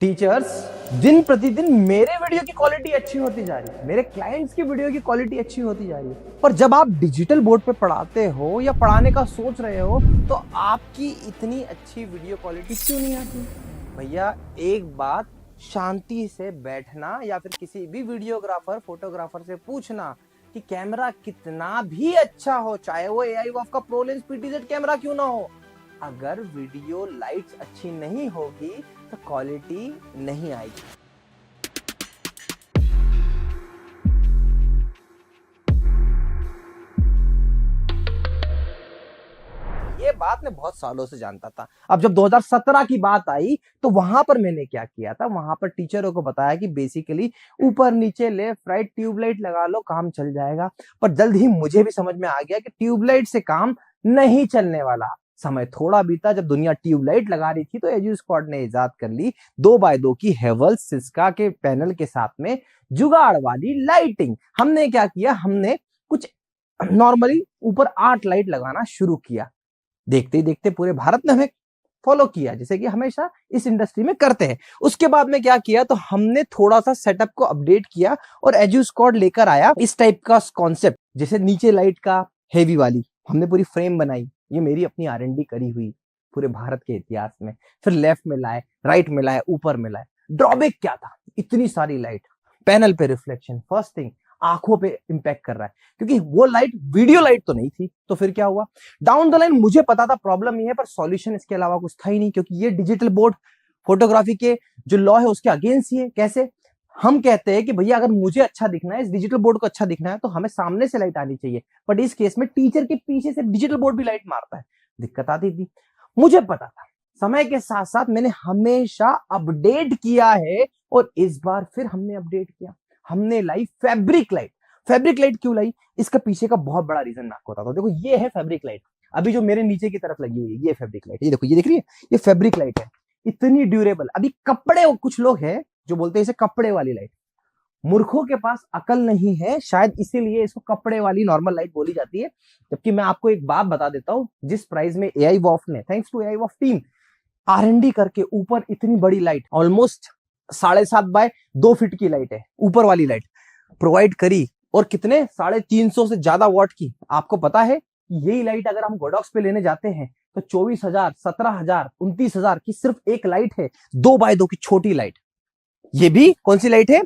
Teachers, दिन प्रतिदिन मेरे वीडियो की क्वालिटी अच्छी होती जा रही है, मेरे क्लाइंट्स की वीडियो की क्वालिटी अच्छी होती जा रही है। पर जब आप डिजिटल बोर्ड पे पढ़ाते हो या पढ़ाने का सोच रहे हो तो आपकी इतनी अच्छी वीडियो क्वालिटी क्यों नहीं आती? भैया एक बात शांति से बैठना या फिर किसी भी वीडियोग्राफर फोटोग्राफर से पूछना कि कैमरा कितना भी अच्छा हो, चाहे वो एआई वॉफ का प्रो लेंस पीटीजेड कैमरा क्यों ना हो, अगर वीडियो लाइट्स अच्छी नहीं होगी तो क्वालिटी नहीं आएगी। ये बात मैं बहुत सालों से जानता था। अब जब 2017 की बात आई तो वहां पर मैंने क्या किया था, वहां पर टीचरों को बताया कि बेसिकली ऊपर नीचे लेफ्ट राइट ट्यूबलाइट लगा लो, काम चल जाएगा। पर जल्द ही मुझे भी समझ में आ गया कि ट्यूबलाइट से काम नहीं चलने वाला। समय थोड़ा बीता, जब दुनिया ट्यूबलाइट लगा रही थी तो एजू स्क्वाड ने इजाद कर ली 2x2 की हेवल्स सिस्का के पैनल के साथ में जुगाड़ वाली लाइटिंग। हमने क्या किया, हमने कुछ नॉर्मली ऊपर 8 लाइट लगाना शुरू किया। देखते ही देखते पूरे भारत ने हमें फॉलो किया, जैसे कि हमेशा इस इंडस्ट्री में करते हैं। उसके बाद में क्या किया, तो हमने थोड़ा सा सेटअप को अपडेट किया और एजू स्क्वाड लेकर आया इस टाइप का कॉन्सेप्ट, जैसे नीचे लाइट का हेवी वाली हमने पूरी फ्रेम बनाई। ये मेरी अपनी R&D करी हुई पूरे भारत के इतिहास में। फिर लेफ्ट में लाए, राइट में लाए, ऊपर में लाए। ड्रॉबैक क्या था, इतनी सारी लाइट, पैनल पे रिफ्लेक्शन, फर्स्ट थिंग आंखों पे इंपैक्ट कर रहा है, क्योंकि वो लाइट वीडियो लाइट तो नहीं थी। तो फिर क्या हुआ, डाउन द लाइन मुझे पता था प्रॉब्लम ये है, पर सॉल्यूशन इसके अलावा कुछ था ही नहीं, क्योंकि ये डिजिटल बोर्ड फोटोग्राफी के जो लॉ है उसके अगेंस्ट ही है। कैसे, हम कहते हैं कि भैया अगर मुझे अच्छा दिखना है, इस डिजिटल बोर्ड को अच्छा दिखना है, तो हमें सामने से लाइट आनी चाहिए। बट इस केस में टीचर के पीछे से डिजिटल बोर्ड भी लाइट मारता है, दिक्कत आती थी। मुझे पता था, समय के साथ साथ मैंने हमेशा अपडेट किया है और इस बार फिर हमने अपडेट किया। हमने लाई फैब्रिक लाइट। फैब्रिक लाइट क्यों लाई, इसका पीछे का बहुत बड़ा रीजन मैं आपको बताता हूं। देखो ये है फैब्रिक लाइट, अभी जो मेरे नीचे की तरफ लगी हुई है ये फैब्रिक लाइट, ये देखो, ये दिख रही है, ये फैब्रिक लाइट है, इतनी ड्यूरेबल। अभी कपड़े, कुछ लोग हैं जो बोलते हैं इसे कपड़े वाली लाइट। मूर्खों के पास अकल नहीं है, शायद इसीलिए इसको कपड़े वाली नॉर्मल लाइट बोली जाती है। जबकि मैं आपको एक बात बता देता हूं, जिस प्राइस में एआई वॉफ ने, थैंक्स टू एआई वॉफ टीम, R&D करके ऊपर इतनी बड़ी लाइट, ऑलमोस्ट 7.5 बाय 2 फीट की लाइट है, ऊपर वाली लाइट प्रोवाइड करी, और कितने 350 से ज्यादा वॉट की। आपको पता है यही लाइट अगर हम गोडॉक्स पे लेने जाते हैं तो 24,000, 17,000, 29,000 की सिर्फ एक लाइट है, 2x2 की छोटी लाइट। ये भी कौन सी लाइट है,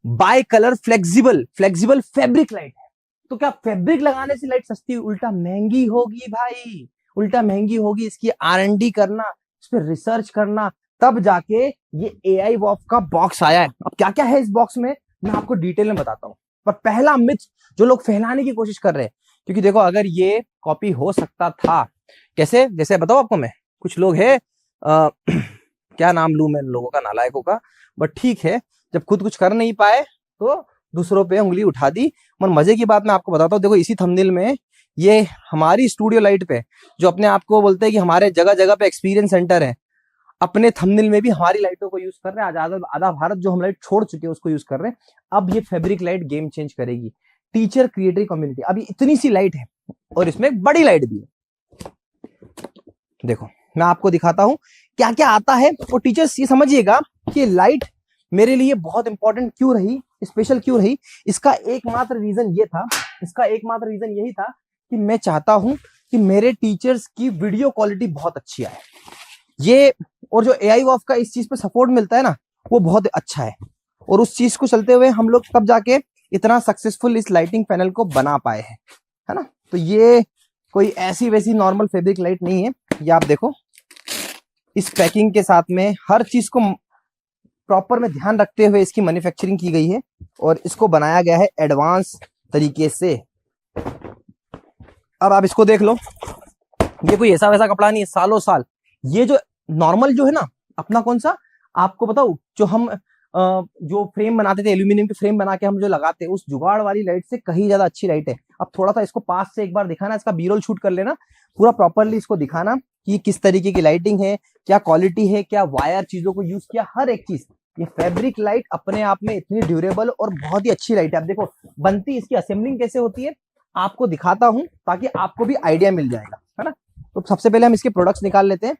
by colour flexible fabric light है। तो क्या फैब्रिक लगाने से लाइट सस्ती, उल्टा महंगी होगी भाई, उल्टा महंगी होगी। इसकी R&D करना, इस पर रिसर्च करना, तब जाके ये एआई वॉफ का बॉक्स आया है। अब क्या क्या है इस बॉक्स में मैं आपको डिटेल में बताता हूं। पर पहला मिथ जो लोग फैलाने की कोशिश कर रहे हैं, क्योंकि देखो अगर ये कॉपी हो सकता था, कैसे, जैसे बताओ आपको मैं, कुछ लोग है क्या नाम लूं मैं लोगों का, नालायकों का, बट ठीक है, जब खुद कुछ कर नहीं पाए तो दूसरों पे उंगली उठा दी। और मजे की बात मैं आपको बताता हूँ, देखो इसी थंबनेल में ये हमारी स्टूडियो लाइट पे, जो अपने आप को बोलते हैं कि हमारे जगह जगह पे एक्सपीरियंस सेंटर है, अपने थंबनेल में भी हमारी लाइटों को यूज कर रहे हैं। आज आधा भारत जो हम लाइट छोड़ चुके हैं उसको यूज कर रहे हैं। अब ये फैब्रिक लाइट गेम चेंज करेगी टीचर क्रिएटर कम्युनिटी। अभी इतनी सी लाइट है और इसमें एक बड़ी लाइट भी है। देखो मैं आपको दिखाता हूं क्या क्या आता है। और टीचर्स ये समझिएगा कि लाइट मेरे लिए बहुत इंपॉर्टेंट क्यों रही, स्पेशल क्यों रही। इसका एकमात्र रीजन ये था, इसका एकमात्र रीजन यही था कि मैं चाहता हूं कि मेरे टीचर्स की वीडियो क्वालिटी बहुत अच्छी आए। ये, और जो एआई वॉफ का इस चीज पे सपोर्ट मिलता है ना, वो बहुत अच्छा है। और उस चीज को चलते हुए हम लोग तब जाके इतना सक्सेसफुल इस लाइटिंग पैनल को बना पाए हैं, है ना। तो ये कोई ऐसी वैसी नॉर्मल फैब्रिक लाइट नहीं है। ये आप देखो, इस पैकिंग के साथ में हर चीज को प्रॉपर में ध्यान रखते हुए इसकी मैन्युफैक्चरिंग की गई है और इसको बनाया गया है एडवांस तरीके से। अब आप इसको देख लो, ये कोई ऐसा वैसा कपड़ा नहीं है, सालों साल। ये जो नॉर्मल जो है ना अपना, कौन सा आपको बताओ, जो हम जो फ्रेम बनाते थे, एल्यूमिनियम के फ्रेम बना के हम जो लगाते हैं, उस जुगाड़ वाली लाइट से कहीं ज्यादा अच्छी लाइट है। अब थोड़ा सा इसको पास से एक बार दिखाना, इसका बी-रोल शूट कर लेना, पूरा प्रॉपरली इसको दिखाना कि किस तरीके की लाइटिंग है, क्या क्वालिटी है, क्या वायर चीजों को यूज किया, हर एक चीज। ये फैब्रिक लाइट अपने आप में इतनी ड्यूरेबल और बहुत ही अच्छी लाइट है। आप देखो बनती, इसकी असेंबलिंग कैसे होती है आपको दिखाता हूं, ताकि आपको भी आइडिया मिल जाएगा, है ना। तो सबसे पहले हम इसके प्रोडक्ट्स निकाल लेते हैं।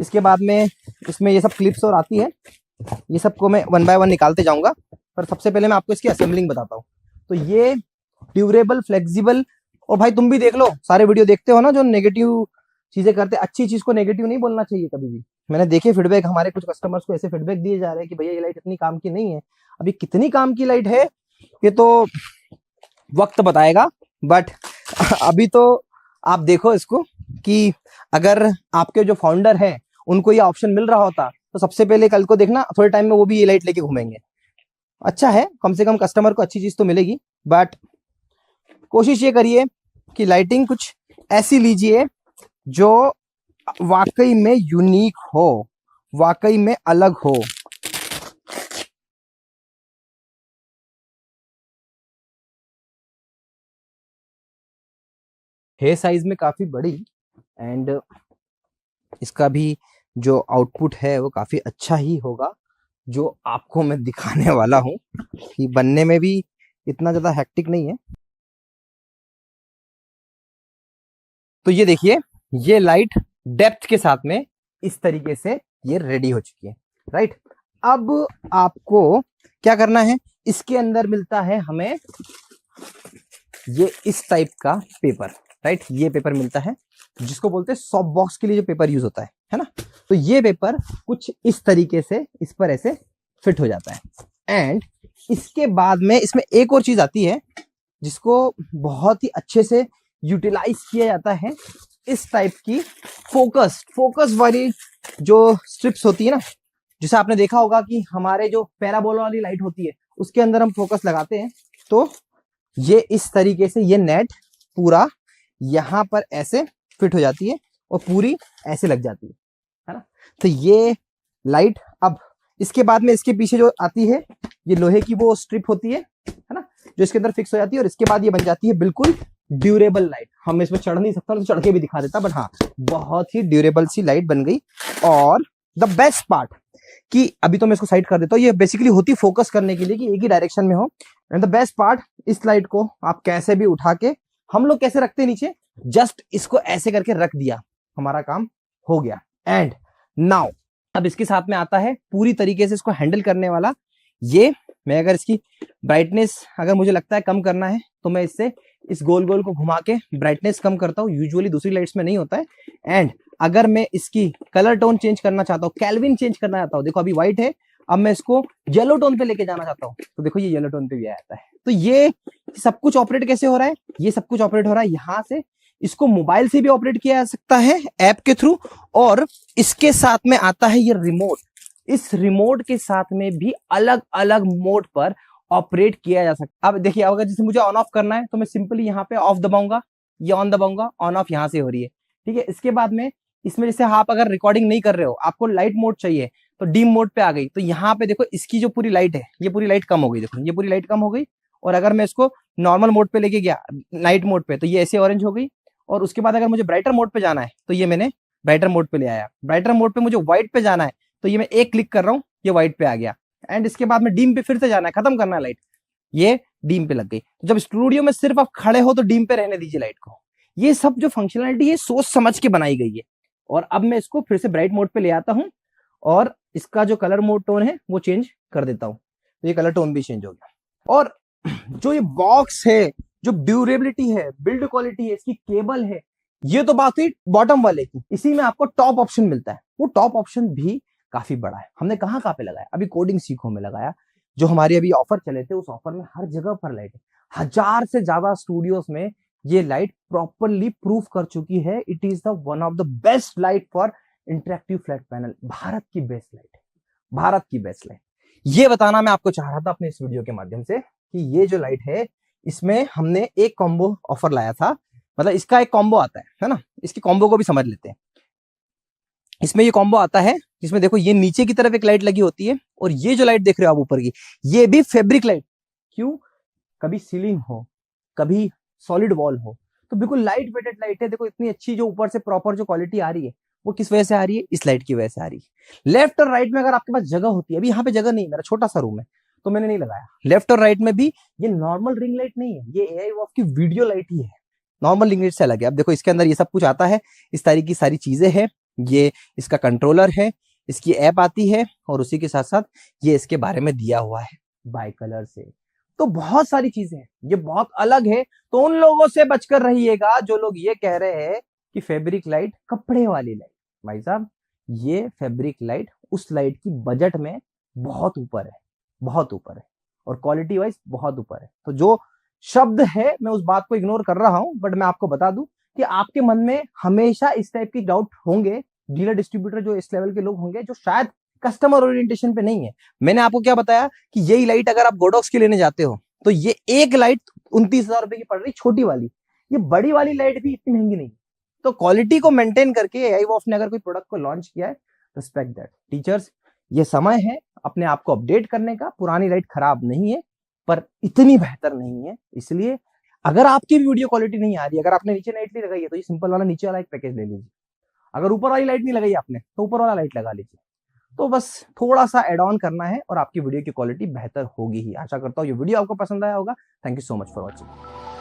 इसके बाद में इसमें ये सब क्लिप्स और आती है, ये सबको मैं वन बाय वन निकालते जाऊंगा, पर सबसे पहले मैं आपको इसकी असेंबलिंग बताता हूँ। तो ये ड्यूरेबल, फ्लेक्सिबल, और भाई तुम भी देख लो, सारे वीडियो देखते हो ना जो नेगेटिव चीजें करते, अच्छी चीज को नेगेटिव नहीं बोलना चाहिए कभी भी। मैंने देखे फीडबैक, हमारे कुछ कस्टमर्स को ऐसे फीडबैक दिए जा रहे हैं कि भैया ये लाइट इतनी काम की नहीं है। अभी कितनी काम की लाइट है ये तो वक्त बताएगा, बट अभी तो आप देखो इसको कि अगर आपके जो फाउंडर है उनको ये ऑप्शन मिल रहा होता तो सबसे पहले कल को देखना थोड़े टाइम में वो भी ये लाइट लेके घूमेंगे। अच्छा है, कम से कम कस्टमर को अच्छी चीज तो मिलेगी, बट कोशिश ये करिए कि लाइटिंग कुछ ऐसी लीजिए जो वाकई में यूनिक हो, वाकई में अलग हो। है साइज में काफी बड़ी, एंड इसका भी जो आउटपुट है वो काफी अच्छा ही होगा, जो आपको मैं दिखाने वाला हूँ कि बनने में भी इतना ज्यादा हेक्टिक नहीं है। तो ये देखिए, ये लाइट डेप्थ के साथ में इस तरीके से ये रेडी हो चुकी है, राइट। अब आपको क्या करना है, इसके अंदर मिलता है हमें ये इस टाइप का पेपर, राइट। ये पेपर मिलता है जिसको बोलते हैं सॉफ्ट बॉक्स के लिए जो पेपर यूज होता है ना। तो ये पेपर कुछ इस तरीके से इस पर ऐसे फिट हो जाता है, एंड इसके बाद में इसमें एक और चीज आती है जिसको बहुत ही अच्छे से यूटिलाइज किया जाता है, इस टाइप की फोकस वाली जो स्ट्रिप्स होती है ना, जिसे आपने देखा होगा कि हमारे जो पैराबोला वाली लाइट होती है उसके अंदर हम फोकस लगाते हैं। तो ये इस तरीके से ये नेट पूरा यहाँ पर ऐसे फिट हो जाती है और पूरी ऐसे लग जाती है ना। तो ये लाइट, अब इसके बाद में इसके पीछे जो आती है ये लोहे की वो स्ट्रिप होती है ना, जो इसके अंदर फिक्स हो जाती है, और इसके बाद ये बन जाती है बिल्कुल ड्यूरेबल लाइट। हम इसमें चढ़ नहीं सकता तो चढ़ के भी दिखा देता, बट हाँ बहुत ही ड्यूरेबल सी लाइट बन गई। और द बेस्ट पार्ट कि अभी तो मैं इसको साइड कर देता हूँ, ये बेसिकली होती फोकस करने के लिए कि एक ही डायरेक्शन में हो। एंड द बेस्ट पार्ट, इस लाइट को आप कैसे भी उठा के, हम लोग कैसे रखते हैं नीचे, जस्ट इसको ऐसे करके रख दिया, हमारा काम हो गया। एंड नाउ अब इसके साथ में आता है पूरी तरीके से इसको हैंडल करने वाला ये। मैं अगर इसकी ब्राइटनेस अगर मुझे लगता है कम करना है तो मैं इससे इस गोल गोल को घुमा के ब्राइटनेस कम करता हूँ, यूजुअली दूसरी लाइट्स में नहीं होता है। एंड अगर मैं इसकी कलर टोन चेंज करना चाहता हूँ, कैल्विन चेंज करना चाहता हूँ, देखो अभी व्हाइट है, अब मैं इसको येलो टोन पे लेके जाना चाहता हूँ, तो देखो ये येलो टोन पे भी आ जाता है। तो ये सब कुछ ऑपरेट कैसे हो रहा है, ये सब कुछ ऑपरेट हो रहा है यहाँ से। इसको मोबाइल से भी ऑपरेट किया जा सकता है ऐप के थ्रू, और इसके साथ में आता है ये रिमोट। इस रिमोट के साथ में भी अलग अलग मोड पर ऑपरेट किया जा सकता है। अब देखिए, अगर जैसे मुझे ऑन ऑफ करना है तो मैं सिंपली यहाँ पे ऑफ दबाऊंगा, ये ऑन दबाऊंगा, ऑन ऑफ यहाँ से हो रही है, ठीक है। इसके बाद में इसमें जैसे आप अगर रिकॉर्डिंग नहीं कर रहे हो, आपको लाइट मोड चाहिए तो डीम मोड पे आ गई, तो यहाँ पे देखो इसकी जो पूरी लाइट है ये पूरी लाइट कम हो गई, देखो ये पूरी लाइट कम हो गई। और अगर मैं इसको नॉर्मल मोड पे लेके गया, नाइट मोड पे, तो ये ऐसे ऑरेंज हो गई। और उसके बाद अगर मुझे ब्राइटर मोड पे जाना है तो ये मैंने ब्राइटर मोड पे ले आया। ब्राइटर मोड पे मुझे व्हाइट पे जाना है तो ये मैं एक क्लिक कर रहा हूँ, ये व्हाइट पे आ गया। एंड इसके बाद में डीम पे फिर से जाना है, खत्म करना है लाइट, ये डीम पे लग गई। तो जब स्टूडियो में सिर्फ आप खड़े हो तो डीम पे रहने दीजिए लाइट को। ये सब जो फंक्शनलिटी है सोच समझ के बनाई गई है। और अब मैं इसको फिर से ब्राइट मोड पे ले आता हूँ और इसका जो कलर मोड टोन है वो चेंज कर देता हूँ, तो ये कलर टोन भी चेंज हो गया। और जो ये बॉक्स है, जो ड्यूरेबिलिटी है, बिल्ड क्वालिटी है, इसकी केबल है, ये तो बात हुई बॉटम वाले की। इसी में आपको टॉप ऑप्शन मिलता है, वो टॉप ऑप्शन भी काफी बड़ा है। हमने कहाँ कहाँ पे लगाया, अभी कोडिंग सीखो में लगाया, जो हमारी अभी ऑफर चले थे उस ऑफर में हर जगह पर लाइट है। 1000 से ज्यादा स्टूडियोज में ये लाइट प्रॉपरली प्रूफ कर चुकी है, it is the one of the best light for interactive flat panel. Bharat की बेस्ट लाइट है, भारत की बेस्ट लाइट। ये बताना मैं आपको चाह रहा था अपने इस वीडियो के माध्यम से कि ये जो लाइट है इसमें हमने एक कॉम्बो ऑफर लाया था, मतलब इसका एक कॉम्बो आता है ना। इसकी कॉम्बो को भी समझ लेते हैं। इसमें ये कॉम्बो आता है जिसमें देखो ये नीचे की तरफ एक लाइट लगी होती है, और ये जो लाइट देख रहे हो आप ऊपर की, ये भी फैब्रिक लाइट। क्यों, कभी सीलिंग हो, कभी सॉलिड वॉल हो, तो बिल्कुल लाइट वेटेड लाइट है। देखो इतनी अच्छी जो ऊपर से प्रॉपर जो क्वालिटी आ रही है वो किस वजह से आ रही है, इस लाइट की वजह से आ रही है। लेफ्ट और राइट में अगर आपके पास जगह होती है, अभी यहाँ पे जगह नहीं है, मेरा छोटा सा रूम है तो मैंने नहीं लगाया। लेफ्ट और राइट में भी ये नॉर्मल रिंग लाइट नहीं है, ये एआई वॉफ की वीडियो लाइट ही है, नॉर्मल रिंग लाइट से अलग है। अब देखो इसके अंदर ये सब कुछ आता है, इस तरह की सारी चीजें हैं। ये इसका कंट्रोलर है, इसकी ऐप आती है और उसी के साथ साथ ये इसके बारे में दिया हुआ है बाय कलर से। तो बहुत सारी चीजें हैं, ये बहुत अलग है। तो उन लोगों से बचकर रहिएगा जो लोग ये कह रहे हैं कि फैब्रिक लाइट कपड़े वाली लाइट। भाई साहब, ये फैब्रिक लाइट उस लाइट की बजट में बहुत ऊपर है, बहुत ऊपर है, और क्वालिटी वाइज बहुत ऊपर है। तो जो शब्द है मैं उस बात को इग्नोर कर रहा हूं, बट मैं आपको बता दूं कि आपके मन में हमेशा इस टाइप की डाउट होंगे। डीलर डिस्ट्रीब्यूटर जो इस लेवल के लोग होंगे जो शायद कस्टमर ओरिएंटेशन पे नहीं है। मैंने आपको क्या बताया कि यही लाइट अगर आप गोडॉक्स की लेने जाते हो तो ये एक लाइट 29,000 रुपए की पड़ रही, छोटी वाली। ये बड़ी वाली लाइट भी इतनी महंगी नहीं। तो क्वालिटी को मेंटेन करके एआई वॉफ ने अगर कोई प्रोडक्ट को लॉन्च किया है, रिस्पेक्ट दैट। टीचर्स, ये समय है अपने आप को अपडेट करने का। पुरानी लाइट खराब नहीं है पर इतनी बेहतर नहीं है। इसलिए अगर आपकी वीडियो क्वालिटी नहीं आ रही, अगर आपने नीचे लाइट नहीं लगाई है तो ये सिंपल वाला नीचे वाला एक पैकेज ले लीजिए। अगर ऊपर वाली लाइट नहीं लगाई आपने तो ऊपर वाला लाइट लगा लीजिए। तो बस थोड़ा सा एड ऑन करना है और आपकी वीडियो की क्वालिटी बेहतर होगी ही। आशा करता हूँ ये वीडियो आपको पसंद आया होगा। Thank you so much for watching.